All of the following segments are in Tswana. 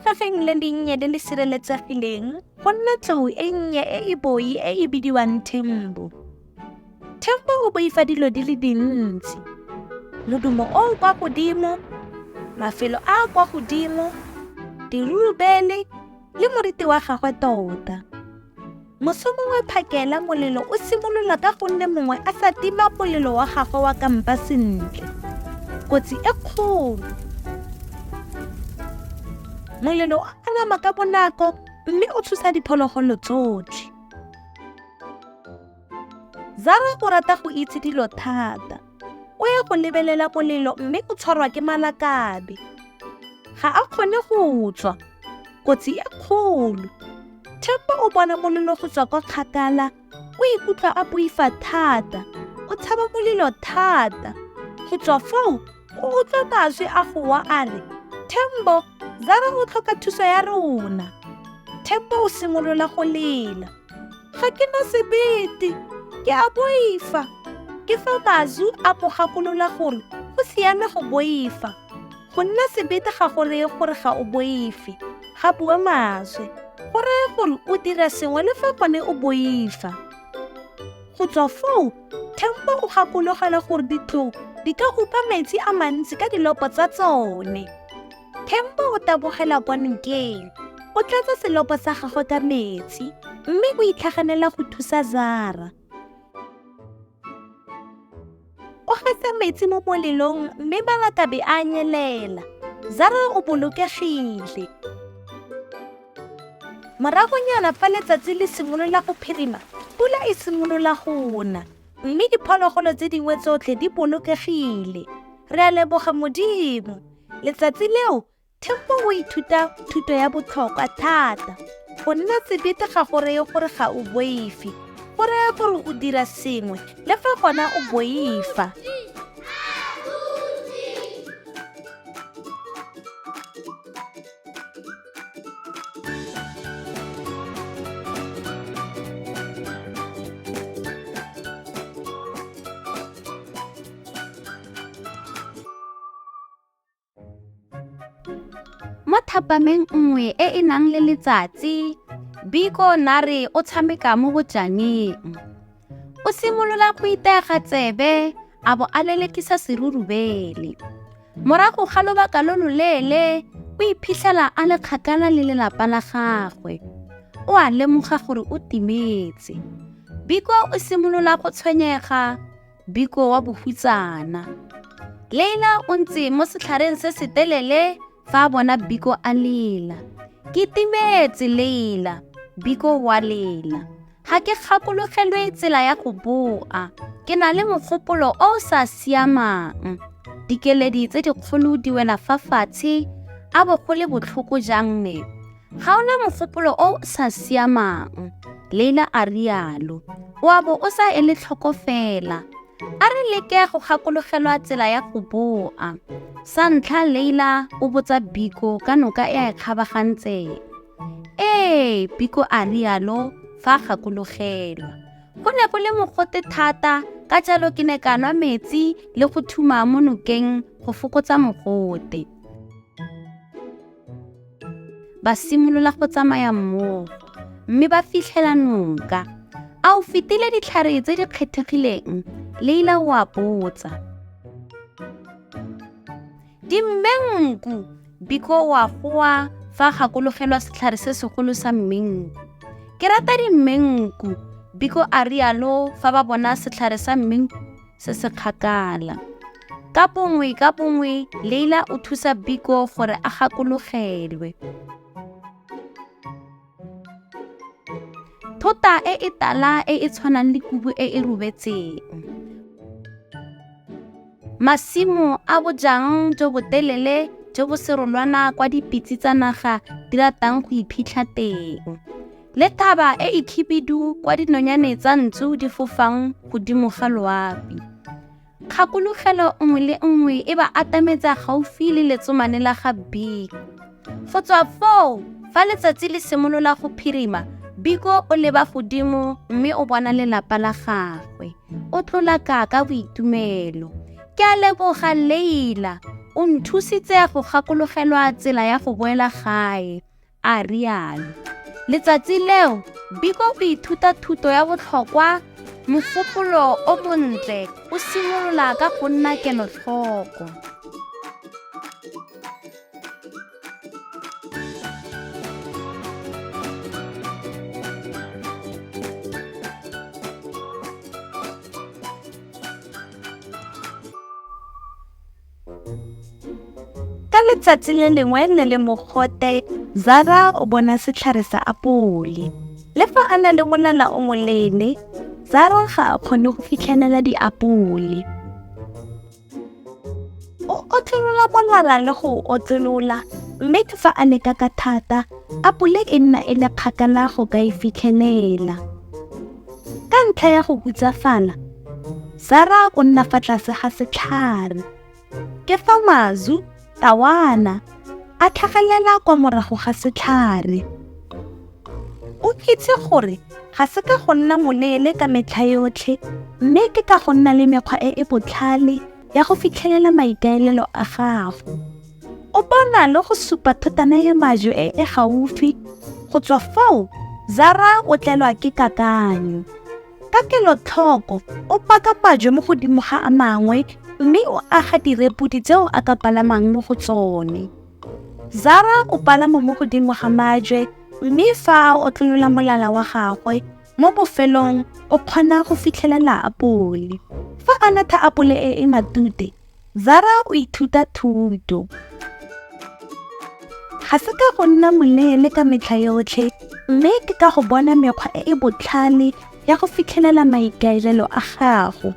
gageng le dinnye le le sireletsegileng go nna tlou e nnye e e boi e e bidiwang Tembo. Tembo o boifa dilo di le dintsi. Modumo o o kwa godimo, mafelo a a kwa godimo, dirurubele le moriti wa gagwe tota. Moso mongwe phakela molelo o simolola ka gonne mongwe a sa tima molelo wa gagwe wa kampa sentle. Kotsi e kgolo. Molelo a anama ka bonako mme o tshosa diphologolo tsotlhe. Zara o rata go itse dilo thata. O ya go lebelela molelo mme o tshwarwa ke malakabe. Ga a kgone go tswa. Kotsi e kgolo. Tembo o bona molelo go tswa kwa kgakala. O ikutlwa a boifa thata. O tshaba molelo thata. Go tswa foo, o utlwa maswe a go wa a re, Tembo, Zara o tlhoka thuso ya rona. Tembo o simolola go lela. Ga ke na sebete, ke a boifa. Ke fa mazwi a mo gakolola gore go siame go boifa. Go nna sebete ga go reye gore ga o boife. Ga bua maswe. Go reye gore o dira sengwe le fa gone o boifa. Go tswa foo, Tembo o gakologela gore ditlou di ka upa metsi a mantsi ka dilopo tsa tsone. Tembo o tabogela kwa nokeng. O tlatsa selopo sa gagwe ka metsi, mme o itlhaganela go thusa Zara. O gasa metsi mo molelong mme malakabe a nyelela. Zara o bolokegile. Moragonyana fa letsatsi le simolola go phirima, pula e simolola go na, mme diphologolo tse dingwe tsotlhe di bolokegile. Re a leboga Modimo. Letsatsi leo, Tembo o ithuta thuto ya botlhokwa thata. Go nna sebete ga go reye gore ga o boife. Go reye gore o dira sengwe le fa gona o boifa. Mo thapameng nngwe e e nang le letsatsi, Biko Nare o tshameka mo bojaneng. O simolola go itega tsebe, a bo a lelekisa serurubele. Morago ga lobaka lo loleele, o iphitlhela a le kgakala le lelapa la gagwe. O a lemoga gore o timetse. Biko o simolola go tshwenyega, Biko wa bohutsana. Leila o ntse mo setlhareng se se telele fa a bona Biko a lela. Ke timetse Leila, Biko wa lela. Ga ke gakologelwe tsela ya go boa. Ke na le mogopolo o o sa siamang. Dikeledi tse dikgolo di wela fa fatshe, a bo go le botlhoko jang ne. Ga o na mogopolo o o sa siamang, Leila a rialo. O a bo o sa ele tlhoko fela. A re leke go gakologelwa tsela ya go boa. Sa ntlha Leila o botsa Biko ka noka e a e kgabagantseng. Ee, Biko a rialo fa gakologelwa. Go ne go le mogote thata, ka jalo ke ne ka nwa metsi le go thuma mo nokeng go fokotsa mogote. Ba simolola go tsamaya mmogo, mme ba fitlhela noka. A o fetile ditlhare tse di kgethegileng? Leila o a botsa. Dimmenku, Biko wa goa fa gakologelwa setlhare se segolo sa mmenku. Ke rata dimmenku, Biko a rialo fa ba bona setlhare sa mmenku se se kgakala. Ka bongwe, Leila o thusa Biko gore a gakologelwe. Thota e e tala e e tshwanang le kubu e e robetseng. Masimo a bojang jo bo telele jo bo serolwana kwa dipitse tsa naga di ratang go iphitlha teng. Le thaba e e khibidu kwa dinonyane tsa ntsu di fofang godimo ga loapi. Kgakologelo nngwe le nngwe e ba atametsa gaufi le letsomane la ga Biko. Go tswa foo, fa letsatsi le simolola go phirima, Biko o leba godimo mme o bona lelapa la gagwe. O tlolaka ka boitumelo. Ke a leboga Leila, o nthusitse go gakologelwa tsela ya go boela gae, a rialo. Letsatsi leo, Biko o ithuta thuto ya botlhokwa, mogopolo o montle o simolola ka go nna kelotlhoko. Ka letsatsi le lengwe le le mogote, Zara o bona setlhare sa apole. Le fa a na le molala o moleele, Zara ga a kgone go fitlhelela diapole. O otlolola molala le go otlolola, mme ke fa a leka ka thata, apole e nna e le kgakala go ka e fitlhelela. Ka ntlha ya go hutsafala, Zara o nna fa tlase ga setlhare. Ke fa mazu, tawana, a tlhagelela kwa morago ga setlhare. O itse gore ga se ka go nna moleele ka metlha yotlhe, mme ke ka go nna le mekgwa e e botlhale ya go fitlhelela maikaelelo a gago. O bona le go supa thotana ya majwe e e gaufi. Go tswa fao, Zara o tlelwa ke kakanyo. Ka kelotlhoko, o paka majwe mo godimo ga a mangwe, mme o aga direpodi tseo a ka palamang mo go tsone. Zara o palama mo godimo ga majwe, mme fa o tlolola molala wa gagwe, mo bofelong o kgona go fitlhelela apole. Fa a natha apole e e matute, Zara o ithuta thuto. Ga se ka go nna moleele ka metlha yotlhe, mme ke ka go bona mekgwa e e botlhale ya go fitlhelela maikaelelo a gago.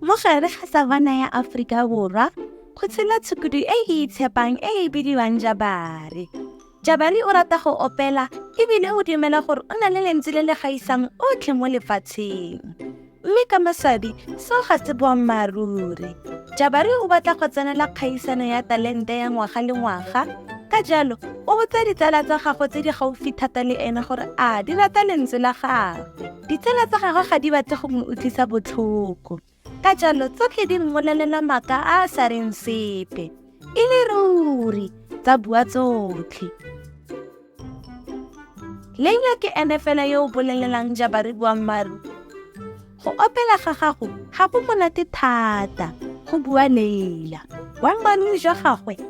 Mo gare ga savana ya Aforika Borwa, go tshela tshukudu e e itshepang e e bidiwang Jabari. Jabari o rata go opela ebile o dumela gore o na le lentswe le le gaisang otlhe mo lefatsheng. Mme ka maswabi, seo ga se boammaaruri. Jabari o batla go tsenela kgaisano ya talente ya ngwaga le ngwaga. Ka jalo, o botsa ditsala tsa gagwe tse di gaufi thata le ene gore a di rata lentswe la gagwe. Ditsala tsa gagwe ga di batle go mo utlwisa botlhoko. Ka jalo, tsotlhe di mmolelela maaka a a sa reng sepe. E le ruri tsa bua tsotlhe. Leila ke ene fela yo o bolelelang Jabari boammaaruri. Go opela ga gago ga go monate thata, go bua Leila. Boammaaruri jwa gagwe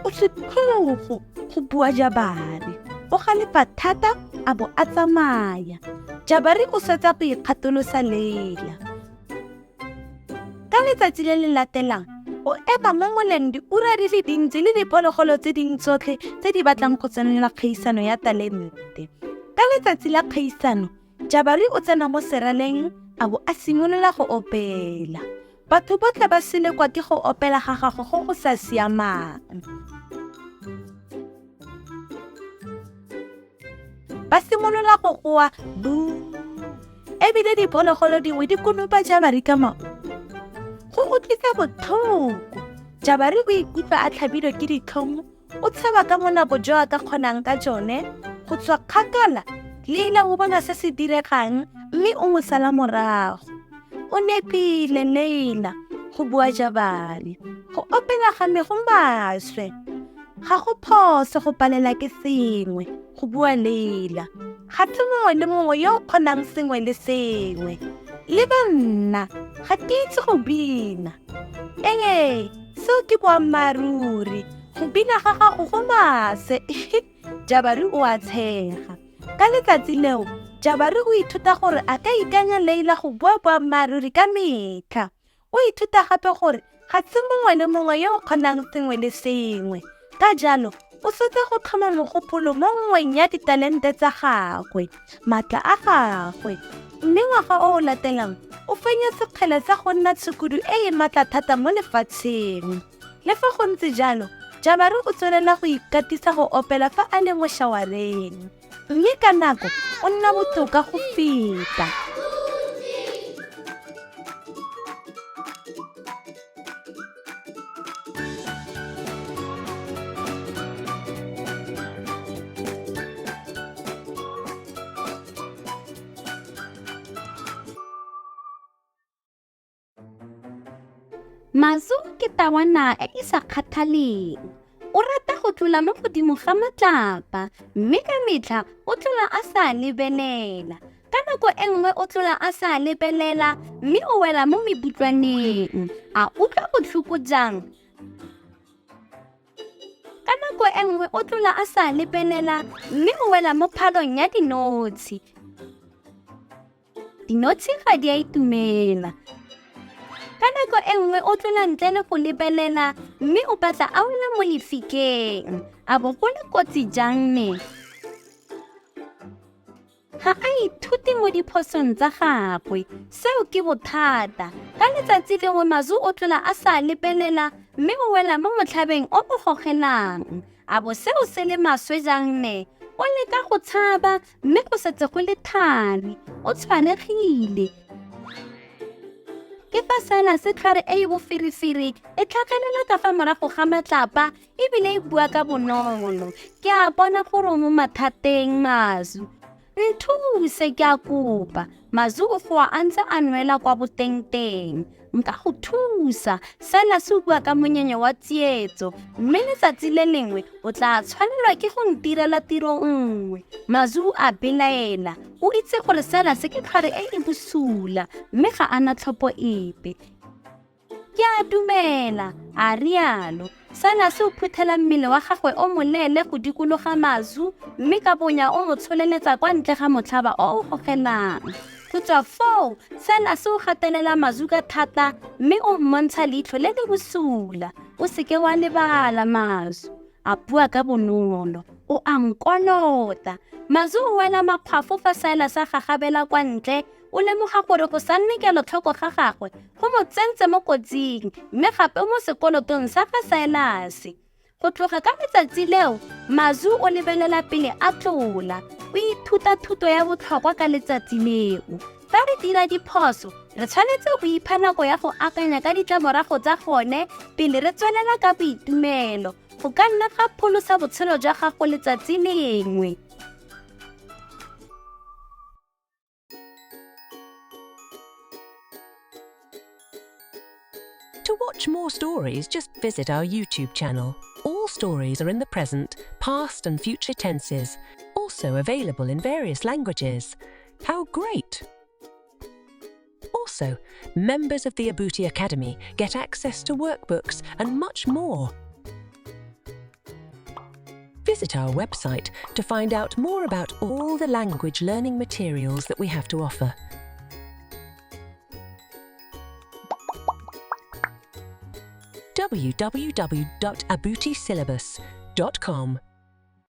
o sephologo, go bua Jabari. O galefa thata a bo a tsamaya. Jabari o swetsa go ikgatholosa Leila. Ka letsatsi le le latelang, o ema mo moleng diura di le dintsi le diphologolo tse ding tsotlhe tse di batlang go tsenela kgaisano ya talente. Ka letsatsi la kgaisano, Jabari o tsena mo seraleng a bo a simolola go opela. Batho botlhe ba selekwa ke go opela ga gago go go sa siamang. Ba simolola go goa boo. Ebile diphologolo dingwe di konopa Jabari ka mao. Go utlwisa botlhoko. Jabari o ikutlwa a tlhabilwe ke ditlhong, o tshaba ka monako jo a ka kgonang ka jone. Go tswa kgakala, Leila o bona se se diregang, mme o mo sala morago. O nepile Leila, go bua Jabari. Go opela ga me go maswe. Ga go phose go palela ke sengwe, go bua Leila. Ga se mongwe le mongwe yo o kgonang sengwe le sengwe. Le banna, ga ke itse go bina. Ee, seo ke boammaaruri. Go bina ga gago go maswe. Jabari o a tshega. Ka letsatsi leo, Jabari o ithuta gore a ka ikanya Leila go bua boammaaruri ka metlha. O ithuta gape gore ga se mongwe le mongwe yo o kgonang sengwe le sengwe. Ka jalo, o setse go tlhoma mogopolo mo nngweng ya ditalente tsa gagwe, maatla a gagwe. Mme ngwaga o o latelang, o fenya sekgele sa go nna tshukudu e e maatla thata mo lefatsheng. Le fa go ntse jalo, Jabaru o tswelela go ikatisa go opela fa a le mo shawareng. Mme ka nako o nna botoka go feta. Mazu ke tawana e e sa kgathaleng. O rata go tlola mo godimo ga matlapa, mme ka metlha o tlola a sa lebelela. Ka nako e nngwe o tlola a sa lebelela, mme o wela mo mebutlwaneng. A utlwa botlhoko jang? Ka nako e nngwe o tlola a sa lebelela, mme o wela mo phalong ya dinotshi. Dinotshi ga di a itumela. Ka nako e nngwe o tlola ntle le go lebelela, mme o batla a wela mo lefikeng. A bo go le kotsi jang ne? Ga a ithute mo diphosong tsa gagwe. Seo ke bothata. Ka letsatsi lengwe Mazu o tlola a sa lebelela, mme o wela mo motlhabeng o o gogelang. A bo seo se le maswe jang ne? O leka go tshaba, mme go setse go le thari. O tshwanegile. Ke fa Silas tlhare e bofirifiri e tlhagelela ka fa morago ga matlapa ebile e bua ka bonolo. Ke a bona gore mo mathateng Mazu. Nthuse ke a kopa. Mazu o goa a ntse a nwela kwa boteng-teng. Nka go thusa. Silas o bua ka monyenye wa tsietso, mme letsatsi le lengwe o tla tshwanelwa ke go ntirela tiro nngwe. Mazu a belaela. O itse gore Silas ke tlhare e e bosula, mme ga ana tlhopho epe. Ke a dumela, a rialo. Silas o phuthela mmele wa gagwe o moleele go dikologa Mazu, mme ka bonya o mo tsholeletsa kwa ntle ga motlhaba o o gogelang. Go tswa foo, Silas o gatelela Mazu ka thata, mme o mmontsha leitlho le le bosula. O seke wa lebala Mazu. A bua ka bonolo. O a nkolota. Mazu o wela makgwafo fa Silas a gagabela kwa ntle. O lemoga gore go sa nne kelotlhoko ga gagwe go mo tsentse mo kotsing, mme gape mo sekolotong sa ga Silas. Go tloga ka letsatsi leo, Mazu o lebelela pele a tlola. O ithuta thuto ya botlhokwa ka letsatsi leo. Fa re dira diphoso, re tshwanetse go ipha nako ya go akanya ka ditlamorago tsa gone pele re tswelela ka boitumelo. Go ka nna ga pholosa botshelo jwa gago letsatsi lengwe. To watch more stories, just visit our YouTube channel. All stories are in the present, past and future tenses, also available in various languages. How great! Also, members of the Abuti Academy get access to workbooks and much more. Visit our website to find out more about all the language learning materials that we have to offer. www.abutisyllabus.com